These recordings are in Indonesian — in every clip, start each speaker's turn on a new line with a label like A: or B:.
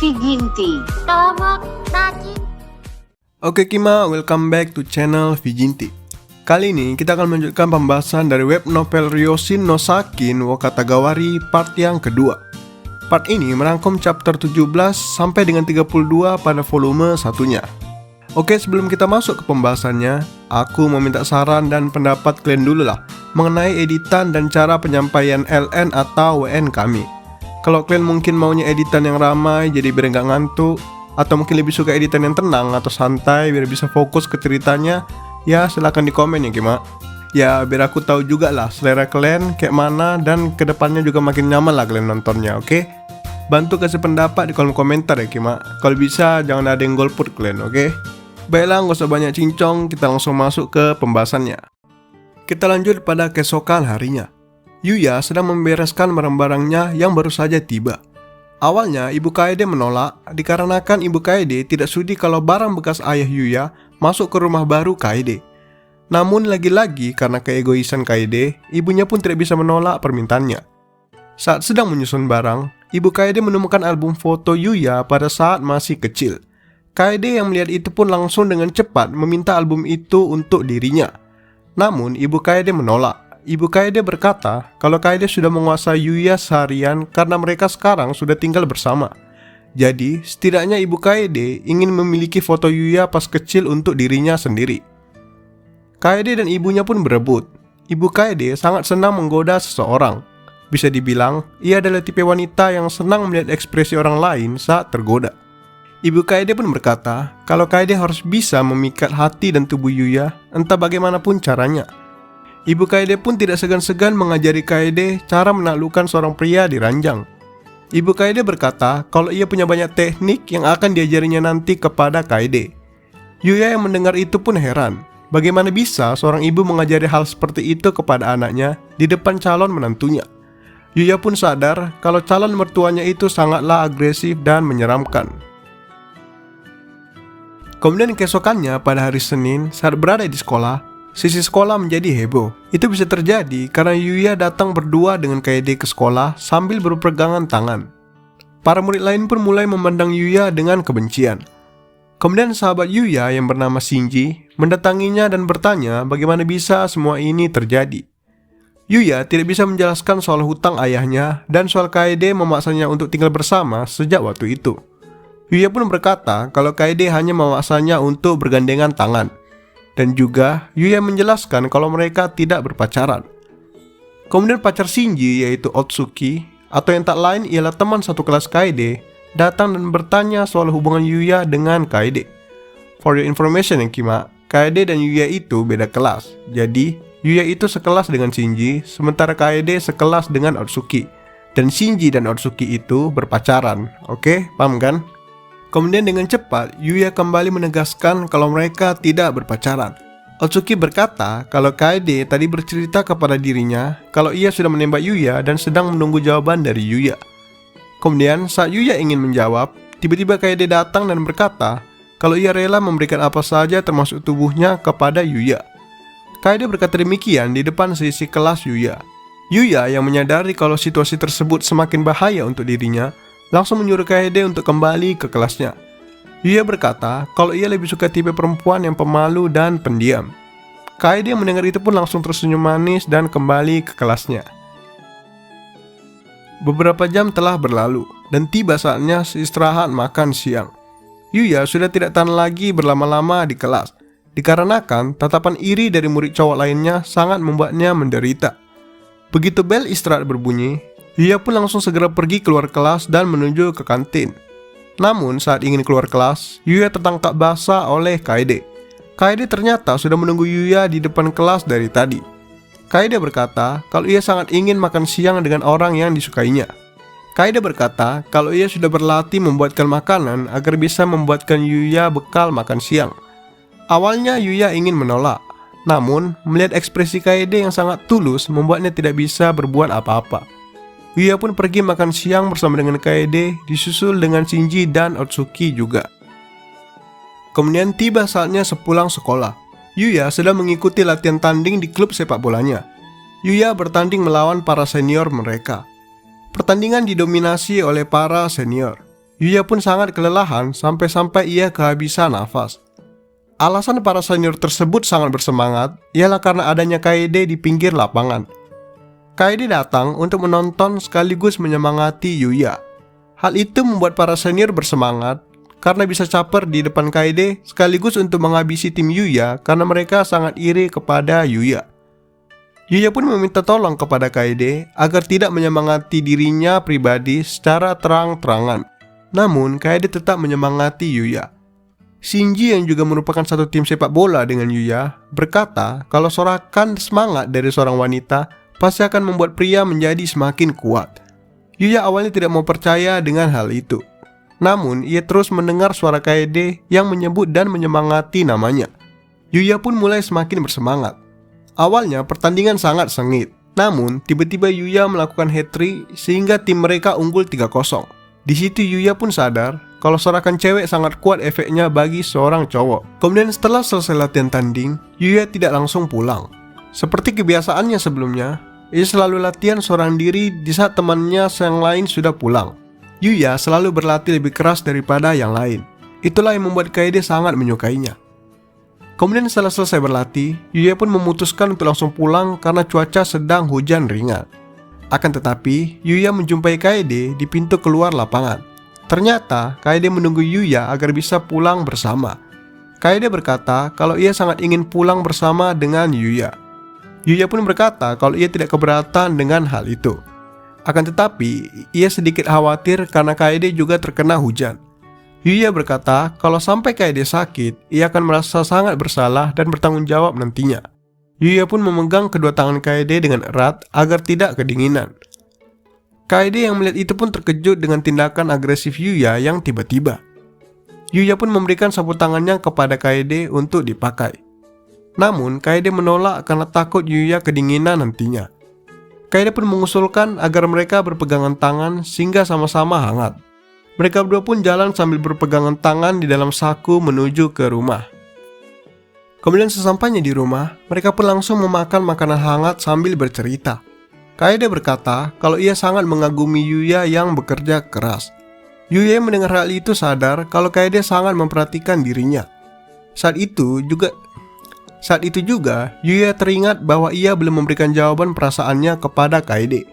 A: Viginti.
B: Oke Kima, welcome back to channel Viginti. Kali ini kita akan melanjutkan pembahasan dari web novel Ryoshin no Sakin wo Katagawari part yang kedua. Part ini merangkum chapter 17 sampai dengan 32 pada volume satunya. Oke, sebelum kita masuk ke pembahasannya, aku mau minta saran dan pendapat kalian dulu lah mengenai editan dan cara penyampaian LN atau WN kami. Kalau kalian mungkin maunya editan yang ramai jadi biar nggak ngantuk, atau mungkin lebih suka editan yang tenang atau santai biar bisa fokus ke ceritanya, ya silahkan di komen ya Kima. Ya biar aku tahu juga lah selera kalian kayak mana dan kedepannya juga makin nyaman lah kalian nontonnya, oke? Bantu kasih pendapat di kolom komentar ya Kima. Kalau bisa jangan ada yang golput kalian, oke? Baiklah, nggak usah banyak cincong, kita langsung masuk ke pembahasannya. Kita lanjut pada keesokan harinya. Yuya sedang membereskan barang-barangnya yang baru saja tiba. Awalnya Ibu Kaede menolak dikarenakan Ibu Kaede tidak sudi kalau barang bekas ayah Yuya masuk ke rumah baru Kaede. Namun lagi-lagi karena keegoisan Kaede, ibunya pun tidak bisa menolak permintaannya. Saat sedang menyusun barang, Ibu Kaede menemukan album foto Yuya pada saat masih kecil. Kaede yang melihat itu pun langsung dengan cepat meminta album itu untuk dirinya. Namun Ibu Kaede menolak. Ibu Kaede berkata kalau Kaede sudah menguasai Yuya seharian karena mereka sekarang sudah tinggal bersama. Jadi setidaknya Ibu Kaede ingin memiliki foto Yuya pas kecil untuk dirinya sendiri. Kaede dan ibunya pun berebut. Ibu Kaede sangat senang menggoda seseorang. Bisa dibilang ia adalah tipe wanita yang senang melihat ekspresi orang lain saat tergoda. Ibu Kaede pun berkata kalau Kaede harus bisa memikat hati dan tubuh Yuya entah bagaimanapun caranya. Ibu Kaede pun tidak segan-segan mengajari Kaede cara menaklukkan seorang pria di ranjang. Ibu Kaede berkata kalau ia punya banyak teknik yang akan diajarinya nanti kepada Kaede. Yuya yang mendengar itu pun heran. Bagaimana bisa seorang ibu mengajari hal seperti itu kepada anaknya di depan calon menantunya. Yuya pun sadar kalau calon mertuanya itu sangatlah agresif dan menyeramkan. Kemudian keesokannya pada hari Senin saat berada di sekolah, sisi sekolah menjadi heboh. Itu bisa terjadi karena Yuya datang berdua dengan Kaede ke sekolah sambil berpegangan tangan. Para murid lain pun mulai memandang Yuya dengan kebencian. Kemudian sahabat Yuya yang bernama Shinji mendatanginya dan bertanya bagaimana bisa semua ini terjadi. Yuya tidak bisa menjelaskan soal hutang ayahnya dan soal Kaede memaksanya untuk tinggal bersama sejak waktu itu. Yuya pun berkata kalau Kaede hanya memaksanya untuk bergandengan tangan. Dan juga Yuya menjelaskan kalau mereka tidak berpacaran. Kemudian pacar Shinji yaitu Otsuki atau yang tak lain ialah teman satu kelas Kaede datang dan bertanya soal hubungan Yuya dengan Kaede. For your information yang Kima, Kaede dan Yuya itu beda kelas. Jadi Yuya itu sekelas dengan Shinji sementara Kaede sekelas dengan Otsuki. Dan Shinji dan Otsuki itu berpacaran. Oke, paham kan? Kemudian dengan cepat, Yuya kembali menegaskan kalau mereka tidak berpacaran. Otsuki berkata kalau Kaede tadi bercerita kepada dirinya kalau ia sudah menembak Yuya dan sedang menunggu jawaban dari Yuya. Kemudian saat Yuya ingin menjawab, tiba-tiba Kaede datang dan berkata kalau ia rela memberikan apa saja termasuk tubuhnya kepada Yuya. Kaede berkata demikian di depan sisi kelas Yuya. Yuya yang menyadari kalau situasi tersebut semakin bahaya untuk dirinya, langsung menyuruh Kaede untuk kembali ke kelasnya. Yuya berkata kalau ia lebih suka tipe perempuan yang pemalu dan pendiam. Kaede yang mendengar itu pun langsung tersenyum manis dan kembali ke kelasnya. Beberapa jam telah berlalu dan tiba saatnya istirahat makan siang. Yuya sudah tidak tahan lagi berlama-lama di kelas, dikarenakan tatapan iri dari murid cowok lainnya sangat membuatnya menderita. Begitu bel istirahat berbunyi, Yuya pun langsung segera pergi keluar kelas dan menuju ke kantin. Namun saat ingin keluar kelas, Yuya tertangkap basah oleh Kaede. Kaede ternyata sudah menunggu Yuya di depan kelas dari tadi. Kaede berkata kalau ia sangat ingin makan siang dengan orang yang disukainya. Kaede berkata kalau ia sudah berlatih membuatkan makanan agar bisa membuatkan Yuya bekal makan siang. Awalnya Yuya ingin menolak, namun melihat ekspresi Kaede yang sangat tulus membuatnya tidak bisa berbuat apa-apa. Yuya pun pergi makan siang bersama dengan Kaede, disusul dengan Shinji dan Otsuki juga. Kemudian tiba saatnya sepulang sekolah. Yuya sedang mengikuti latihan tanding di klub sepak bolanya. Yuya bertanding melawan para senior mereka. Pertandingan didominasi oleh para senior. Yuya pun sangat kelelahan sampai-sampai ia kehabisan nafas. Alasan para senior tersebut sangat bersemangat ialah karena adanya Kaede di pinggir lapangan. Kaede datang untuk menonton sekaligus menyemangati Yuya. Hal itu membuat para senior bersemangat karena bisa caper di depan Kaede sekaligus untuk menghabisi tim Yuya karena mereka sangat iri kepada Yuya. Yuya pun meminta tolong kepada Kaede agar tidak menyemangati dirinya pribadi secara terang-terangan. Namun Kaede tetap menyemangati Yuya. Shinji yang juga merupakan satu tim sepak bola dengan Yuya berkata kalau sorakan semangat dari seorang wanita pasti akan membuat pria menjadi semakin kuat. Yuya awalnya tidak mau percaya dengan hal itu. Namun ia terus mendengar suara Kaede yang menyebut dan menyemangati namanya. Yuya pun mulai semakin bersemangat. Awalnya pertandingan sangat sengit. Namun tiba-tiba Yuya melakukan hat-trick sehingga tim mereka unggul 3-0. Di situ Yuya pun sadar kalau sorakan cewek sangat kuat efeknya bagi seorang cowok. Kemudian setelah selesai latihan tanding, Yuya tidak langsung pulang. Seperti kebiasaannya sebelumnya, ia selalu latihan seorang diri di saat temannya yang lain sudah pulang. Yuya selalu berlatih lebih keras daripada yang lain. Itulah yang membuat Kaede sangat menyukainya. Kemudian setelah selesai berlatih, Yuya pun memutuskan untuk langsung pulang karena cuaca sedang hujan ringan. Akan tetapi, Yuya menjumpai Kaede di pintu keluar lapangan. Ternyata, Kaede menunggu Yuya agar bisa pulang bersama. Kaede berkata kalau ia sangat ingin pulang bersama dengan Yuya. Yuya pun berkata kalau ia tidak keberatan dengan hal itu. Akan tetapi, ia sedikit khawatir karena Kaede juga terkena hujan. Yuya berkata kalau sampai Kaede sakit, ia akan merasa sangat bersalah dan bertanggung jawab nantinya. Yuya pun memegang kedua tangan Kaede dengan erat agar tidak kedinginan. Kaede yang melihat itu pun terkejut dengan tindakan agresif Yuya yang tiba-tiba. Yuya pun memberikan sapu tangannya kepada Kaede untuk dipakai. Namun Kaede menolak karena takut Yuya kedinginan nantinya. Kaede pun mengusulkan agar mereka berpegangan tangan sehingga sama-sama hangat. Mereka berdua pun jalan sambil berpegangan tangan di dalam saku menuju ke rumah. Kemudian sesampainya di rumah, mereka pun langsung memakan makanan hangat sambil bercerita. Kaede berkata kalau ia sangat mengagumi Yuya yang bekerja keras. Yuya mendengar hal itu sadar kalau Kaede sangat memperhatikan dirinya. Saat itu juga, Yuya teringat bahwa ia belum memberikan jawaban perasaannya kepada Kaede.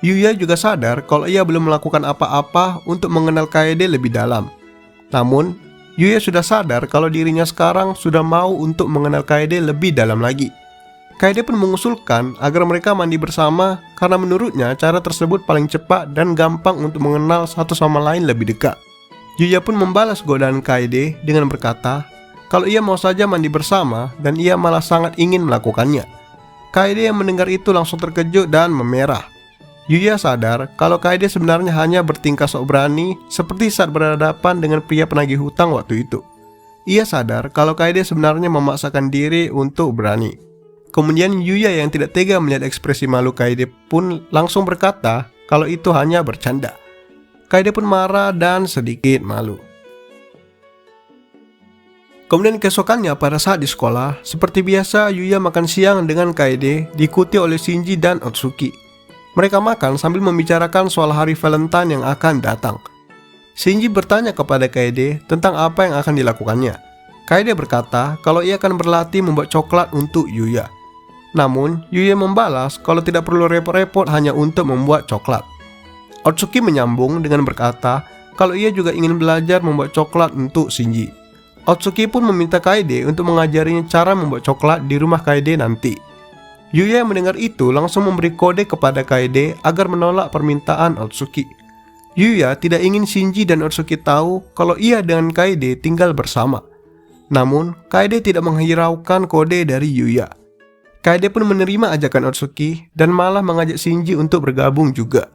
B: Yuya juga sadar kalau ia belum melakukan apa-apa untuk mengenal Kaede lebih dalam. Namun, Yuya sudah sadar kalau dirinya sekarang sudah mau untuk mengenal Kaede lebih dalam lagi. Kaede pun mengusulkan agar mereka mandi bersama karena menurutnya cara tersebut paling cepat dan gampang untuk mengenal satu sama lain lebih dekat. Yuya pun membalas godaan Kaede dengan berkata kalau ia mau saja mandi bersama dan ia malah sangat ingin melakukannya. Kaede yang mendengar itu langsung terkejut dan memerah. Yuya sadar kalau Kaede sebenarnya hanya bertingkah sok berani seperti saat berhadapan dengan pria penagih hutang waktu itu. Ia sadar kalau Kaede sebenarnya memaksakan diri untuk berani. Kemudian Yuya yang tidak tega melihat ekspresi malu Kaede pun langsung berkata kalau itu hanya bercanda. Kaede pun marah dan sedikit malu. Kemudian keesokannya pada saat di sekolah, seperti biasa Yuya makan siang dengan Kaede diikuti oleh Shinji dan Otsuki. Mereka makan sambil membicarakan soal hari Valentine yang akan datang. Shinji bertanya kepada Kaede tentang apa yang akan dilakukannya. Kaede berkata kalau ia akan berlatih membuat coklat untuk Yuya. Namun, Yuya membalas kalau tidak perlu repot-repot hanya untuk membuat coklat. Otsuki menyambung dengan berkata kalau ia juga ingin belajar membuat coklat untuk Shinji. Otsuki pun meminta Kaede untuk mengajarinya cara membuat coklat di rumah Kaede nanti. Yuya yang mendengar itu langsung memberi kode kepada Kaede agar menolak permintaan Otsuki. Yuya tidak ingin Shinji dan Otsuki tahu kalau ia dengan Kaede tinggal bersama. Namun, Kaede tidak menghiraukan kode dari Yuya. Kaede pun menerima ajakan Otsuki dan malah mengajak Shinji untuk bergabung juga.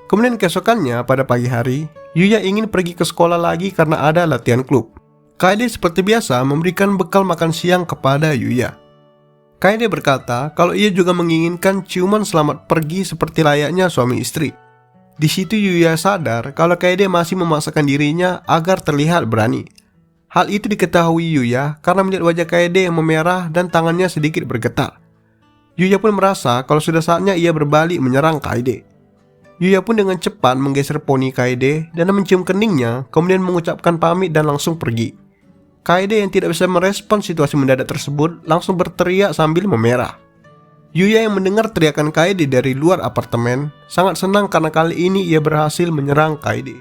B: Kemudian keesokannya pada pagi hari, Yuya ingin pergi ke sekolah lagi karena ada latihan klub. Kaede seperti biasa memberikan bekal makan siang kepada Yuya. Kaede berkata kalau ia juga menginginkan ciuman selamat pergi seperti layaknya suami istri. Di situ Yuya sadar kalau Kaede masih memaksakan dirinya agar terlihat berani. Hal itu diketahui Yuya karena melihat wajah Kaede yang memerah dan tangannya sedikit bergetar. Yuya pun merasa kalau sudah saatnya ia berbalik menyerang Kaede. Yuya pun dengan cepat menggeser poni Kaede dan mencium keningnya, kemudian mengucapkan pamit dan langsung pergi. Kaede yang tidak bisa merespon situasi mendadak tersebut langsung berteriak sambil memerah. Yuya yang mendengar teriakan Kaede dari luar apartemen sangat senang karena kali ini ia berhasil menyerang Kaede.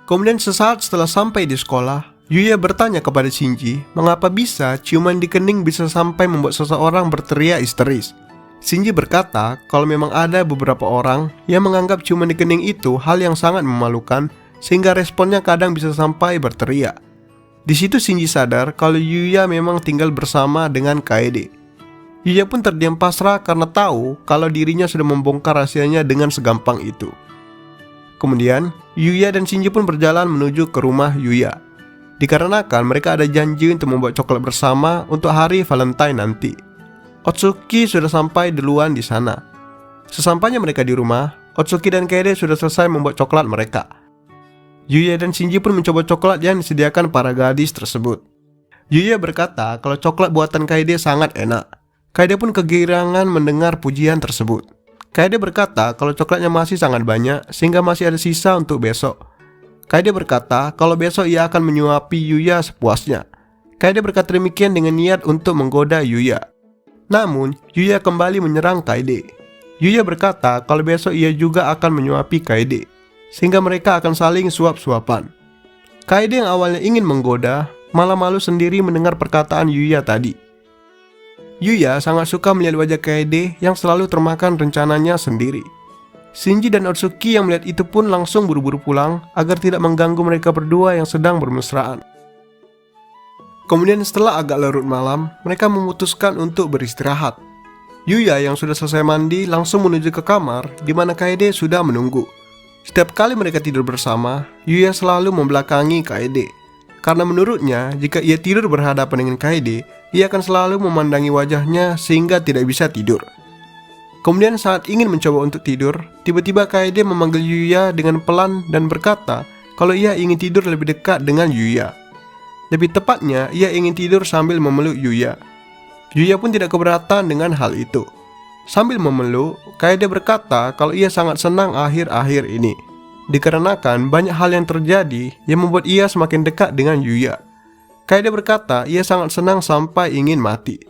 B: Kemudian sesaat setelah sampai di sekolah, Yuya bertanya kepada Shinji mengapa bisa ciuman di kening bisa sampai membuat seseorang berteriak histeris. Shinji berkata kalau memang ada beberapa orang yang menganggap ciuman di kening itu hal yang sangat memalukan sehingga responnya kadang bisa sampai berteriak. Di situ Shinji sadar kalau Yuya memang tinggal bersama dengan Kaede. Yuya pun terdiam pasrah karena tahu kalau dirinya sudah membongkar rahasianya dengan segampang itu. Kemudian, Yuya dan Shinji pun berjalan menuju ke rumah Yuya. Dikarenakan mereka ada janji untuk membuat coklat bersama untuk hari Valentine nanti. Otsuki sudah sampai duluan di sana. Sesampainya mereka di rumah, Otsuki dan Kaede sudah selesai membuat coklat mereka. Yuya dan Shinji pun mencoba coklat yang disediakan para gadis tersebut. Yuya berkata kalau coklat buatan Kaede sangat enak. Kaede pun kegirangan mendengar pujian tersebut. Kaede berkata kalau coklatnya masih sangat banyak sehingga masih ada sisa untuk besok. Kaede berkata kalau besok ia akan menyuapi Yuya sepuasnya. Kaede berkata demikian dengan niat untuk menggoda Yuya. Namun, Yuya kembali menyerang Kaede. Yuya berkata kalau besok ia juga akan menyuapi Kaede, sehingga mereka akan saling suap-suapan. Kaede yang awalnya ingin menggoda, malah malu sendiri mendengar perkataan Yuya tadi. Yuya sangat suka melihat wajah Kaede yang selalu termakan rencananya sendiri. Shinji dan Otsuki yang melihat itu pun langsung buru-buru pulang agar tidak mengganggu mereka berdua yang sedang bermesraan. Kemudian setelah agak larut malam, mereka memutuskan untuk beristirahat. Yuya yang sudah selesai mandi langsung menuju ke kamar di mana Kaede sudah menunggu. Setiap kali mereka tidur bersama, Yuya selalu membelakangi Kaede. Karena menurutnya, jika ia tidur berhadapan dengan Kaede, ia akan selalu memandangi wajahnya sehingga tidak bisa tidur. Kemudian saat ingin mencoba untuk tidur, tiba-tiba Kaede memanggil Yuya dengan pelan dan berkata kalau ia ingin tidur lebih dekat dengan Yuya. Lebih tepatnya, ia ingin tidur sambil memeluk Yuya. Yuya pun tidak keberatan dengan hal itu. Sambil memeluk, Kaede berkata kalau ia sangat senang akhir-akhir ini. Dikarenakan banyak hal yang terjadi yang membuat ia semakin dekat dengan Yuya. Kaede berkata ia sangat senang sampai ingin mati.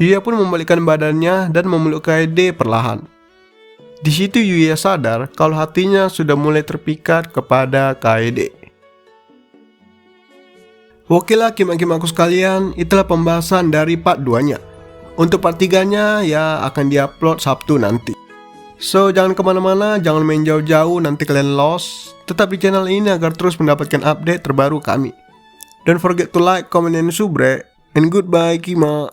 B: Yuya pun membalikkan badannya dan memeluk Kaede perlahan. Di situ Yuya sadar kalau hatinya sudah mulai terpikat kepada Kaede. Okelah Kim-Kim aku sekalian, itulah pembahasan dari part 2-nya. Untuk part 3-nya ya akan diupload Sabtu nanti. So jangan kemana-mana, jangan main jauh-jauh nanti kalian lost. Tetap di channel ini agar terus mendapatkan update terbaru kami. Don't forget to like, comment, and subscribe. And goodbye Kima.